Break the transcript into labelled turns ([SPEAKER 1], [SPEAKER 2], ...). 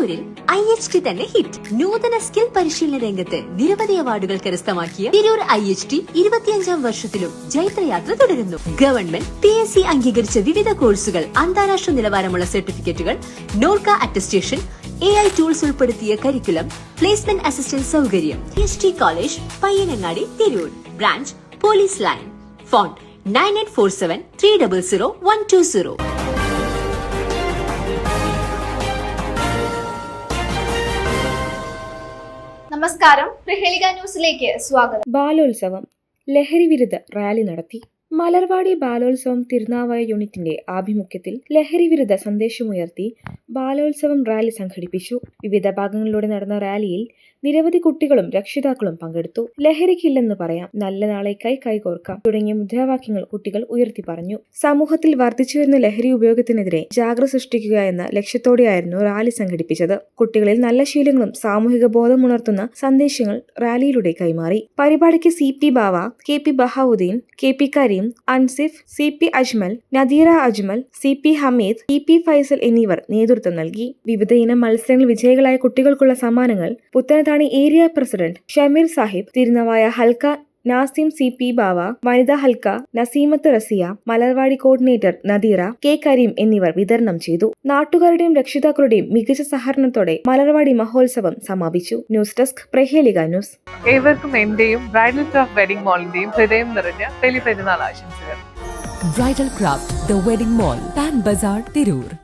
[SPEAKER 1] തിരൂരിൽ IHT തന്നെ hit. നൂതന സ്കിൽ പരിശീലന രംഗത്ത് നിരവധി അവാർഡുകൾ കരസ്ഥമാക്കിയ തിരൂർ IHT 25ാം വർഷത്തിലും ജൈത്രയാത്ര തുടരുന്നു. ഗവൺമെന്റ് PSC അംഗീകരിച്ച വിവിധ കോഴ്സുകൾ, അന്താരാഷ്ട്ര നിലവാരമുള്ള സർട്ടിഫിക്കറ്റുകൾ, നോർക്ക അറ്റസ്റ്റേഷൻ, AI ടൂൾസ് ഉൾപ്പെടുത്തിയ കരിക്കുലം, പ്ലേസ്മെന്റ് അസിസ്റ്റന്റ് സൗകര്യം. IHT college, Payyanangadi, Tirur. Branch police line. Phone 9847300120.
[SPEAKER 2] നമസ്കാരം, പ്രഹേളിക ന്യൂസിലേക്ക് സ്വാഗതം.
[SPEAKER 3] ബാലോത്സവം ലഹരി വിരുദ്ധ റാലി നടത്തി. മലർവാടി ബാലോത്സവം തിരുനാവായ യൂണിറ്റിന്റെ ആഭിമുഖ്യത്തിൽ ലഹരി വിരുദ്ധ സന്ദേശമുയർത്തി ബാലോത്സവം റാലി സംഘടിപ്പിച്ചു. വിവിധ ഭാഗങ്ങളിലൂടെ നടന്ന റാലിയിൽ നിരവധി കുട്ടികളും രക്ഷിതാക്കളും പങ്കെടുത്തു. ലഹരിക്കില്ലെന്ന് പറയാം, നല്ല നാളേക്കായി കൈകോർക്കാം തുടങ്ങിയ മുദ്രാവാക്യങ്ങൾ കുട്ടികൾ ഉയർത്തി പറഞ്ഞു. സമൂഹത്തിൽ വർദ്ധിച്ചുവരുന്ന ലഹരി ഉപയോഗത്തിനെതിരെ ജാഗ്രത സൃഷ്ടിക്കുക എന്ന ലക്ഷ്യത്തോടെയായിരുന്നു റാലി സംഘടിപ്പിച്ചത്. കുട്ടികളിൽ നല്ല ശീലങ്ങളും സാമൂഹിക ബോധമുണർത്തുന്ന സന്ദേശങ്ങൾ റാലിയിലൂടെ കൈമാറി. പരിപാടിക്ക് CP ബാവ, KP Bahauddeen, KP Kareem, Ansif, CP Ajmal, Nadeera Ajmal, CP Hameed, PP Faisal എന്നിവർ നേതൃത്വം നൽകി. വിവിധ ഇനം മത്സരങ്ങളിൽ വിജയികളായ കുട്ടികൾക്കുള്ള സമ്മാനങ്ങൾ പുത്തനത്താണി ഏരിയ പ്രസിഡന്റ് ഷമീർ സാഹിബ്, തിരുനാവായ ഹൽക്ക നാസിം, CP ബാവ, വനിതാ ഹൽക്ക നസീമത്ത് റസിയ, മലർവാടി കോർഡിനേറ്റർ നദീറ, K കരീം എന്നിവർ വിതരണം ചെയ്തു. നാട്ടുകാരുടെയും രക്ഷിതാക്കളുടെയും മികച്ച സഹകരണത്തോടെ മലർവാടി മഹോത്സവം സമാപിച്ചു. News desk, Prahelika news.
[SPEAKER 4] ഏവർക്കും എന്റെയും ബ്രൈഡൽ ക്രാഫ്റ്റ് വെഡിംഗ് മോളിന്റെയും ഹൃദയം നിറഞ്ഞ ബലിപെരുന്നാൾ ആശംസകൾ.
[SPEAKER 5] Bridal craft the wedding mall, Pan Bazar, Tirur.